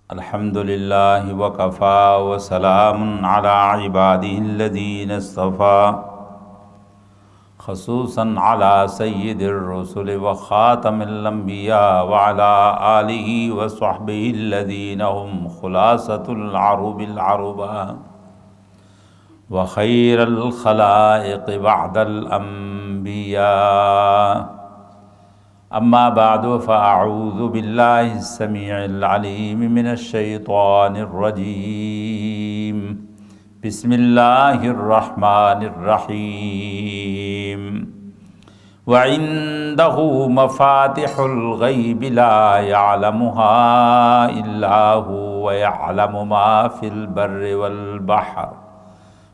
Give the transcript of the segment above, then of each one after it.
الحمد للہ وکفا وسلام علی عبادہ الذین اصطفیٰ خصوصاً علی سید الرسل وخاتم الانبیاء وعلی آلہ وصحبہ الذین هم خلاصۃ العرب العرباء وخیر الخلائق بعد الانبیاء اما بعد فاعوذ باللہ السمیع العلیم من الشیطان الرجیم بسم اللہ الرحمن الرحیم وعنده مفاتح الغیب لا يعلمها الا هو ويعلم ما في البر والبحر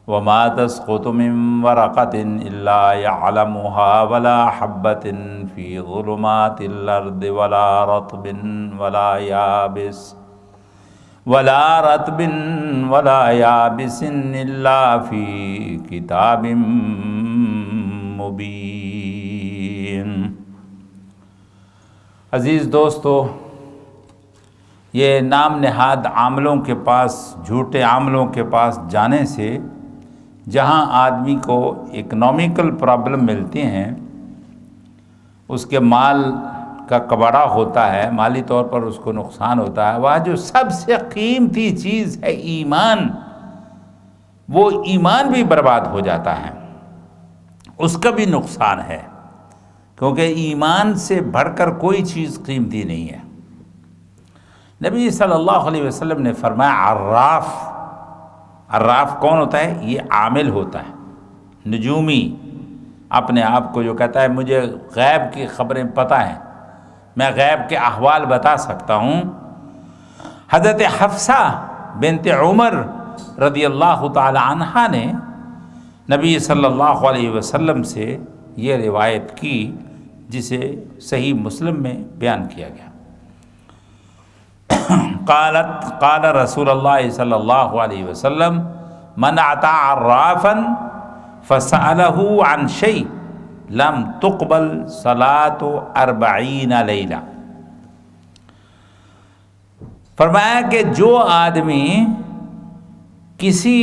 وما تسقط من ورقة إلا يعلمها ولا حبة في ظلمات الأرض ولا رطب ولا يابس إلا في كتاب مبين۔ عزیز دوستو، یہ نام نہاد عاملوں کے پاس، جھوٹے عاملوں کے پاس جانے سے جہاں آدمی کو اکنامیکل پرابلم ملتے ہیں، اس کے مال کا کباڑہ ہوتا ہے، مالی طور پر اس کو نقصان ہوتا ہے، وہاں جو سب سے قیمتی چیز ہے ایمان، وہ ایمان بھی برباد ہو جاتا ہے، اس کا بھی نقصان ہے، کیونکہ ایمان سے بڑھ کر کوئی چیز قیمتی نہیں ہے۔ نبی صلی اللہ علیہ وسلم نے فرمایا عراف کون ہوتا ہے؟ یہ عامل ہوتا ہے، نجومی، اپنے آپ کو جو کہتا ہے مجھے غیب کی خبریں پتہ ہیں، میں غیب کے احوال بتا سکتا ہوں۔ حضرت حفصہ بنت عمر رضی اللہ تعالی عنہا نے نبی صلی اللہ علیہ وسلم سے یہ روایت کی، جسے صحیح مسلم میں بیان کیا گیا۔ قال رسول اللہ صلی اللہ علیہ وسلم من اتی عرافا فسألہ عن شیء لم تقبل صلاۃ 40 لیلہ۔ فرمایا کہ جو آدمی کسی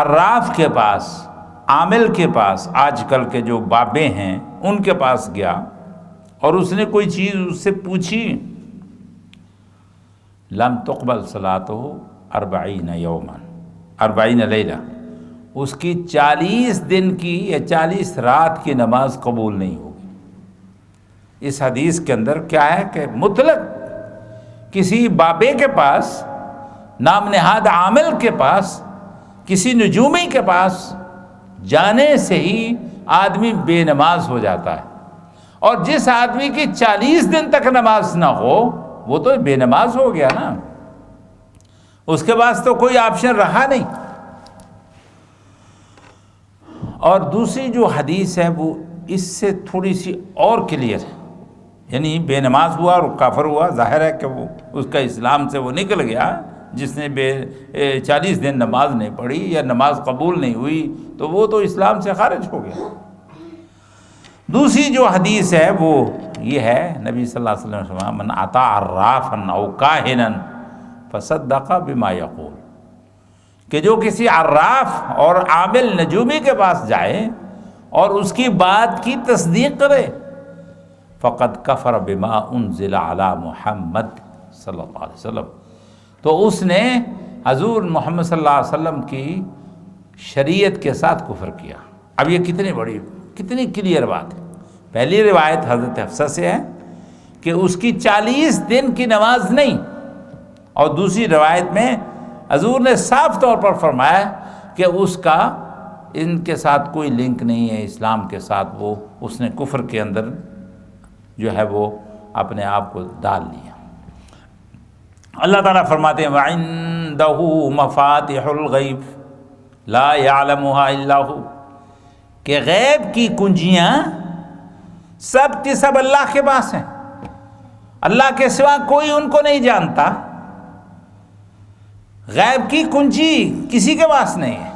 عراف کے پاس، عامل کے پاس، آج کل کے جو بابے ہیں ان کے پاس گیا اور اس نے کوئی چیز اس سے پوچھی، لم تقبل صلاتہ 40 یوما 40 لیلہ، اس کی 40 دن کی یا 40 رات کی نماز قبول نہیں ہوگی۔ اس حدیث کے اندر کیا ہے کہ مطلق کسی بابے کے پاس، نام نہاد عامل کے پاس، کسی نجومی کے پاس جانے سے ہی آدمی بے نماز ہو جاتا ہے، اور جس آدمی کی 40 دن تک نماز نہ ہو وہ تو بے نماز ہو گیا نا، اس کے پاس تو کوئی آپشن رہا نہیں۔ اور دوسری جو حدیث ہے وہ اس سے تھوڑی سی اور کلیئر ہے، یعنی بے نماز ہوا اور کافر ہوا، ظاہر ہے کہ وہ اس کا اسلام سے وہ نکل گیا، جس نے 40 دن نماز نہیں پڑھی یا نماز قبول نہیں ہوئی تو وہ تو اسلام سے خارج ہو گیا۔ دوسری جو حدیث ہے وہ یہ ہے، نبی صلی اللہ علیہ وسلم نے فرمایا من اتی عرافا او کاہنا فصدق بما یقول، کہ جو کسی عراف اور عامل نجومی کے پاس جائے اور اس کی بات کی تصدیق کرے، فقد کفر بما انزل علی محمد صلی اللہ علیہ وسلم، تو اس نے حضور محمد صلی اللہ علیہ وسلم کی شریعت کے ساتھ کفر کیا۔ اب یہ کتنی کلیئر بات ہے۔ پہلی روایت حضرت حفصہ سے ہے کہ اس کی 40 دن کی نماز نہیں، اور دوسری روایت میں حضور نے صاف طور پر فرمایا کہ اس کا ان کے ساتھ کوئی لنک نہیں ہے اسلام کے ساتھ، وہ اس نے کفر کے اندر جو ہے وہ اپنے آپ کو ڈال لیا۔ اللہ تعالیٰ فرماتے ہیں وَعِندَهُ مَفَاتِحُ الْغَيْبِ لَا يَعْلَمُهَا إِلَّا هُوَ، کہ غیب کی کنجیاں سب کی سب اللہ کے پاس ہیں، اللہ کے سوا کوئی ان کو نہیں جانتا، غیب کی کنجی کسی کے پاس نہیں ہے۔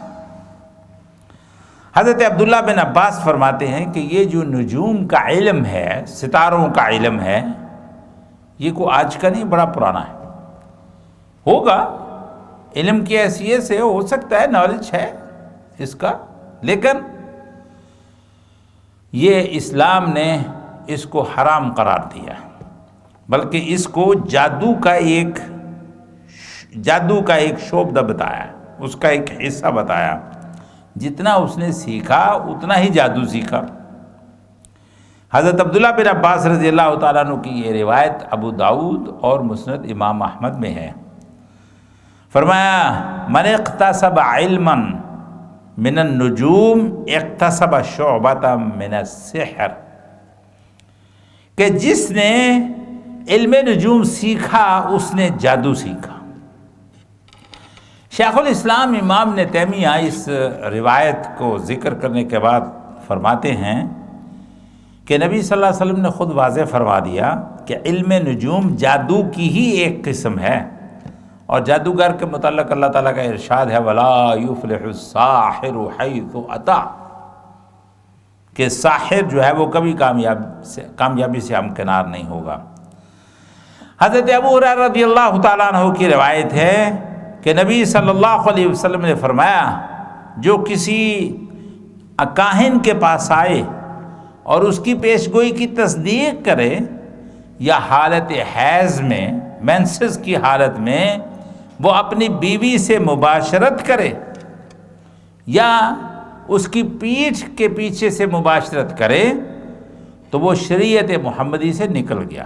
حضرت عبداللہ بن عباس فرماتے ہیں کہ یہ جو نجوم کا علم ہے، ستاروں کا علم ہے، یہ کوئی آج کا نہیں، بڑا پرانا ہے۔ ہوگا، علم کی حیثیت سے ہو سکتا ہے، نالج ہے اس کا، لیکن یہ اسلام نے اس کو حرام قرار دیا، بلکہ اس کو جادو کا ایک شعبہ بتایا، اس کا ایک حصہ بتایا، جتنا اس نے سیکھا اتنا ہی جادو سیکھا۔ حضرت عبداللہ بن عباس رضی اللہ تعالیٰ عنہ کی یہ روایت ابو داؤد اور مسند امام احمد میں ہے۔ فرمایا من اقتصب علما من النجوم اقتصب شعبۃ من السحر، کہ جس نے علم نجوم سیکھا اس نے جادو سیکھا۔ شیخ الاسلام امام ابن تیمیہ اس روایت کو ذکر کرنے کے بعد فرماتے ہیں کہ نبی صلی اللہ علیہ وسلم نے خود واضح فرما دیا کہ علم نجوم جادو کی ہی ایک قسم ہے، اور جادوگر کے متعلق اللہ تعالیٰ کا ارشاد ہے وَلَا يُفْلِحُ السَّاحِرُ حَيْثُ أَتَى، کہ ساحر جو ہے وہ کبھی کامیابی سے ہمکنار نہیں ہوگا۔ حضرت ابو ہریرہ رضی اللہ تعالیٰ عنہ کی روایت ہے کہ نبی صلی اللہ علیہ وسلم نے فرمایا جو کسی کاہن کے پاس آئے اور اس کی پیشگوئی کی تصدیق کرے، یا حالت حیض میں، مینسز کی حالت میں وہ اپنی بیوی سے مباشرت کرے، یا اس کی پیٹھ کے پیچھے سے مباشرت کرے، تو وہ شریعت محمدی سے نکل گیا۔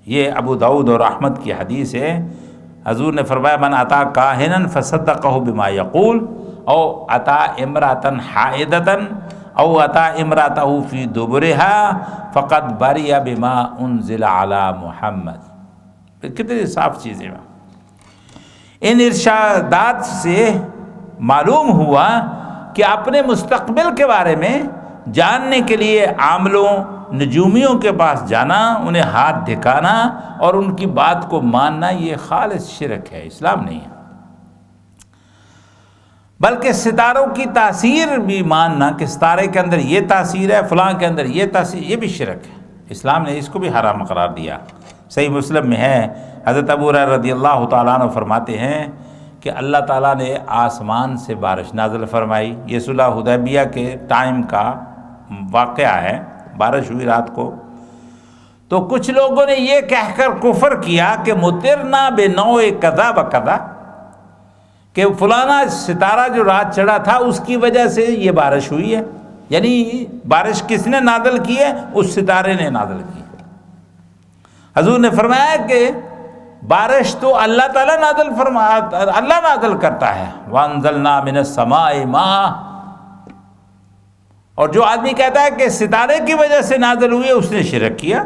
یہ ابو داؤد اور احمد کی حدیث ہے۔ حضور نے فرمایا من اتی کاہنا فصدقہ بما یقول او اتی امرأۃ حائضۃ او اتی امرأتہ فی دبرها فقد بری بما انزل علی محمد۔ کتنی صاف چیزیں ہیں۔ ان ارشادات سے معلوم ہوا کہ اپنے مستقبل کے بارے میں جاننے کے لیے عاملوں نجومیوں کے پاس جانا، انہیں ہاتھ دکھانا اور ان کی بات کو ماننا، یہ خالص شرک ہے، اسلام نہیں ہے۔ بلکہ ستاروں کی تاثیر بھی ماننا کہ ستارے کے اندر یہ تاثیر ہے، فلاں کے اندر یہ تاثیر، یہ بھی شرک ہے، اسلام نے اس کو بھی حرام قرار دیا۔ صحیح مسلم میں ہے، حضرت ابو ہریرہ رضی اللہ تعالیٰ عنہ فرماتے ہیں کہ اللہ تعالیٰ نے آسمان سے بارش نازل فرمائی۔ یہ صلح حدیبیہ کے ٹائم کا واقعہ ہے، بارش ہوئی رات کو، تو کچھ لوگوں نے یہ کہہ کر کفر کیا کہ مطرنا بنوع کذا بکذا، کہ فلانا ستارہ جو رات چڑھا تھا اس کی وجہ سے یہ بارش ہوئی ہے، یعنی بارش کس نے نازل کی ہے؟ اس ستارے نے نازل کی۔ حضور نے فرمایا کہ بارش تو اللہ تعالیٰ اللہ نازل کرتا ہے، وَأَنزَلْنَا مِنَ السَّمَاءِ مَاءً، اور جو آدمی کہتا ہے کہ ستارے کی وجہ سے نازل ہوئی ہے اس نے شرک کیا۔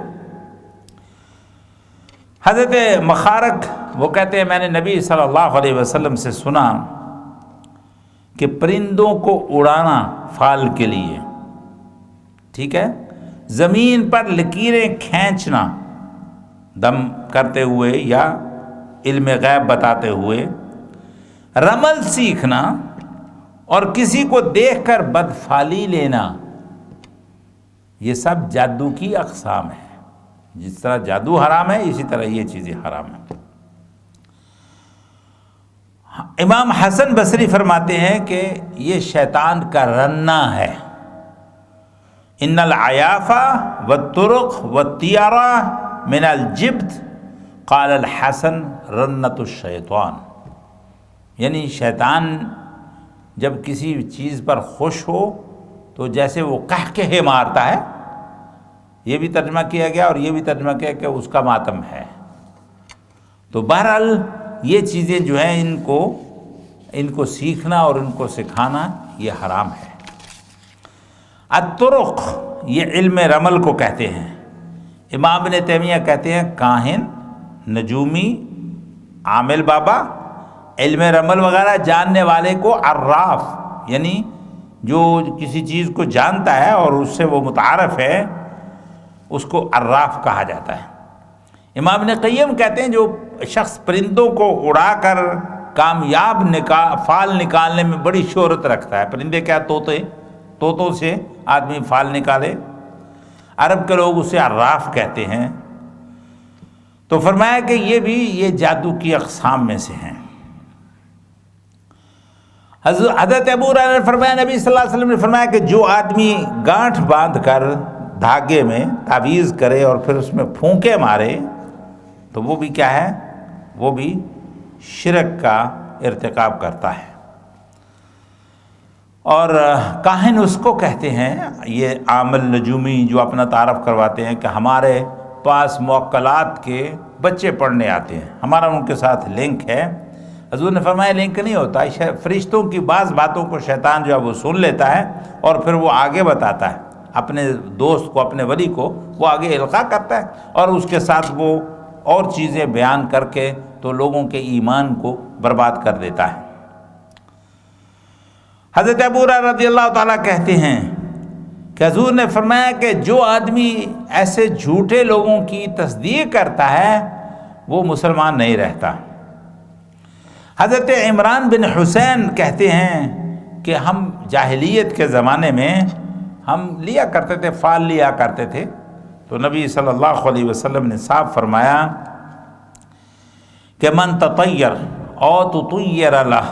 حضرت مخارق وہ کہتے ہیں میں نے نبی صلی اللہ علیہ وسلم سے سنا کہ پرندوں کو اڑانا فال کے لیے، ٹھیک ہے، زمین پر لکیریں کھینچنا دم کرتے ہوئے یا علم غیب بتاتے ہوئے، رمل سیکھنا اور کسی کو دیکھ کر بدفالی لینا، یہ سب جادو کی اقسام ہے۔ جس طرح جادو حرام ہے اسی طرح یہ چیزیں حرام ہیں۔ امام حسن بصری فرماتے ہیں کہ یہ شیطان کا رنہ ہے۔ ان العیاف والطرق والطیارہ من الجبت قال الحسن رنت الشیطان، یعنی شیطان جب کسی چیز پر خوش ہو تو جیسے وہ قہقہے مارتا ہے، یہ بھی ترجمہ کیا گیا اور یہ بھی ترجمہ کیا کہ اس کا ماتم ہے۔ تو بہرحال یہ چیزیں جو ہیں ان کو سیکھنا اور ان کو سکھانا یہ حرام ہے۔ الطرق یہ علم رمل کو کہتے ہیں۔ امام ابن تیمیہ کہتے ہیں کاہن، نجومی، عامل بابا، علم رمل وغیرہ جاننے والے کو عراف، یعنی جو کسی چیز کو جانتا ہے اور اس سے وہ متعارف ہے اس کو عراف کہا جاتا ہے۔ امام ابن قیم کہتے ہیں جو شخص پرندوں کو اڑا کر کامیاب فال نکالنے میں بڑی شہرت رکھتا ہے، پرندے کیا طوطوں سے آدمی فال نکالے، عرب کے لوگ اسے عراف کہتے ہیں، تو فرمایا کہ یہ جادو کی اقسام میں سے ہیں۔ حضرت ابو ہریرہ نے فرمایا، نبی صلی اللہ علیہ وسلم نے فرمایا کہ جو آدمی گانٹھ باندھ کر دھاگے میں تعویذ کرے اور پھر اس میں پھونکے مارے تو وہ بھی کیا ہے؟ وہ بھی شرک کا ارتکاب کرتا ہے۔ اور کاہن اس کو کہتے ہیں، یہ عامل نجومی جو اپنا تعارف کرواتے ہیں کہ ہمارے پاس موکلات کے بچے پڑھنے آتے ہیں، ہمارا ان کے ساتھ لنک ہے۔ حضور نے فرمایا لنک نہیں ہوتا، فرشتوں کی بعض باتوں کو شیطان جو ہے وہ سن لیتا ہے اور پھر وہ آگے بتاتا ہے اپنے دوست کو، اپنے ولی کو، وہ آگے القاء کرتا ہے اور اس کے ساتھ وہ اور چیزیں بیان کر کے تو لوگوں کے ایمان کو برباد کر دیتا ہے۔ حضرت ابو ہریرہ رضی اللہ تعالیٰ کہتے ہیں کہ حضور نے فرمایا کہ جو آدمی ایسے جھوٹے لوگوں کی تصدیق کرتا ہے وہ مسلمان نہیں رہتا۔ حضرت عمران بن حسین کہتے ہیں کہ ہم جاہلیت کے زمانے میں ہم لیا کرتے تھے، فال لیا کرتے تھے، تو نبی صلی اللہ علیہ وسلم نے صاف فرمایا کہ من تطیر او تطیر لہ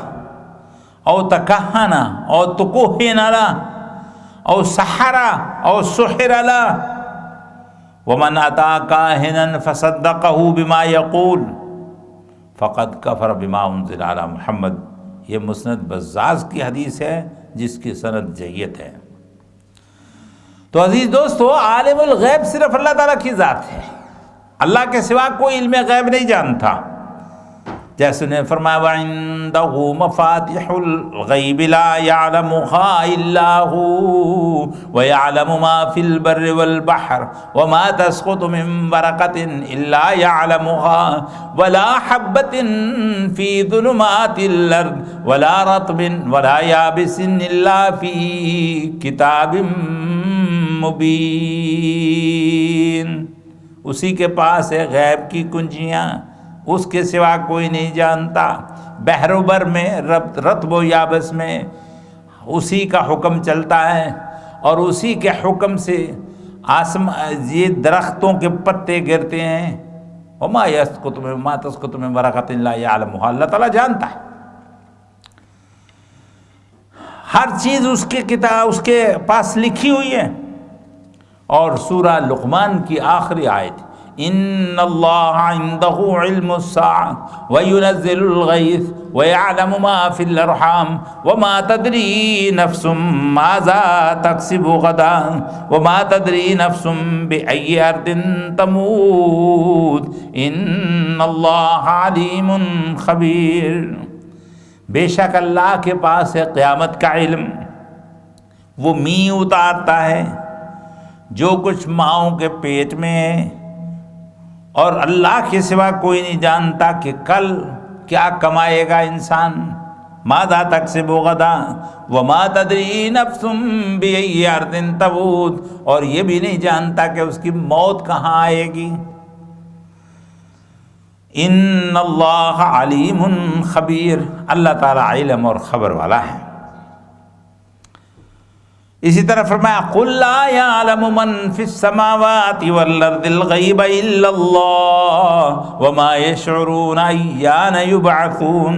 او تکہن او تکہن لہ او سحر او سحر لہ ومن اتی کاہنا فصدقہ بما یقول فقد کفر بما انزل علی محمد۔ یہ مسند بزاز کی حدیث ہے جس کی سند جید ہے۔ تو عزیز دوستو، عالم الغیب صرف اللہ تعالیٰ کی ذات ہے، اللہ کے سوا کوئی علم غیب نہیں جانتا۔ جیسے نے فرمایا وَعِندَهُ مَفَاتِحُ الْغَيْبِ لَا يَعْلَمُهَا إِلَّا هُوَ وَيَعْلَمُ مَا فِي الْبَرِّ وَالْبَحْرِ وَمَا تَسْقُطُ مِنْ وَرَقَةٍ إِلَّا يَعْلَمُهَا وَلَا حَبَّةٍ فِي ظُلُمَاتِ الْأَرْضِ وَلَا رَطْبٍ وَلَا يَابِسٍ إِلَّا فِي كِتَابٍ مُبِينٍ۔ اسی کے پاس ہے غیب کی کنجیاں، اس کے سوا کوئی نہیں جانتا۔ بحر و بر میں، رطب و یابس میں اسی کا حکم چلتا ہے اور اسی کے حکم سے یہ درختوں کے پتے گرتے ہیں۔ وما یسقط من ورقۃ الا یعلمها، اللہ تعالیٰ جانتا ہے ہر چیز، اس کے کتاب اس کے پاس لکھی ہوئی ہے۔ اور سورہ لقمان کی آخری آیت ان اللہ عنده علم الساعة وينزل الغیث ويعلم ما في الارحام وما تدری نفس ماذا تکسب غدا وما تدری نفس بأي ارض تموت ان اللہ علیم خبیر۔ بے شک اللہ کے پاس ہے قیامت کا علم، وہ می اتارتا ہے جو کچھ ماؤں کے پیٹ میں ہے، اور اللہ کے سوا کوئی نہیں جانتا کہ کل کیا کمائے گا انسان۔ ماذا تکسب غدا وما تدری نفس بأي ارض تموت، اور یہ بھی نہیں جانتا کہ اس کی موت کہاں آئے گی۔ ان اللہ علیم خبیر، اللہ تعالیٰ علم اور خبر والا ہے۔ اسی طرح فرمایا قل لا يعلم من في السماوات والارض الغیب الا اللہ وما يشعرون ایان یبعثون۔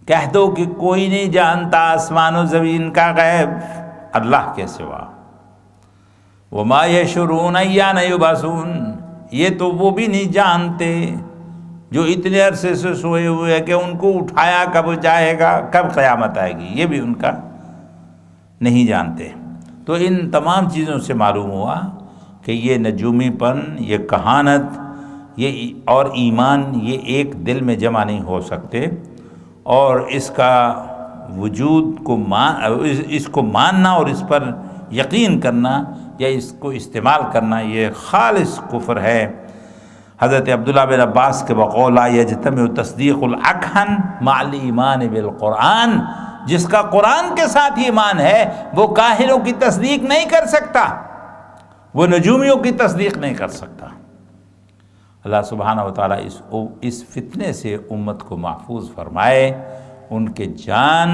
کہہ دو کہ کوئی نہیں جانتا آسمان و زمین کا غیب اللہ کے سوا، وما يشعرون ایان یبعثون، یہ تو وہ بھی نہیں جانتے جو اتنے عرصے سے سوئے ہوئے ہیں کہ ان کو اٹھایا کب جائے گا، کب قیامت آئے گی، یہ بھی ان کا نہیں جانتے۔ تو ان تمام چیزوں سے معلوم ہوا کہ یہ نجومی پن، یہ کہانت، یہ اور ایمان، یہ ایک دل میں جمع نہیں ہو سکتے، اور اس کا وجود کو اس کو ماننا اور اس پر یقین کرنا یا اس کو استعمال کرنا یہ خالص کفر ہے۔ حضرت عبداللہ بن عباس کے بقول لا یجتمع تصدیق الاکہن مع الایمان بالقرآن، جس کا قرآن کے ساتھ ایمان ہے وہ کاہنوں کی تصدیق نہیں کر سکتا، وہ نجومیوں کی تصدیق نہیں کر سکتا۔ اللہ سبحانہ و تعالیٰ اس فتنے سے امت کو محفوظ فرمائے، ان کے جان،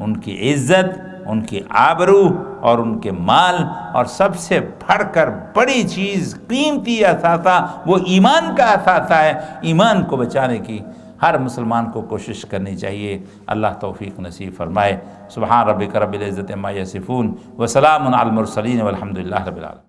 ان کی عزت ان کی آبرو اور ان کے مال، اور سب سے بڑھ کر بڑی چیز، قیمتی اثاثہ وہ ایمان کا اثاثہ ہے۔ ایمان کو بچانے کی ہر مسلمان کو کوشش کرنی چاہیے۔ اللہ توفیق نصیب فرمائے۔ سبحان ربک رب العزت عما یصفون وسلام علی المرسلین والحمد للہ رب العالمین۔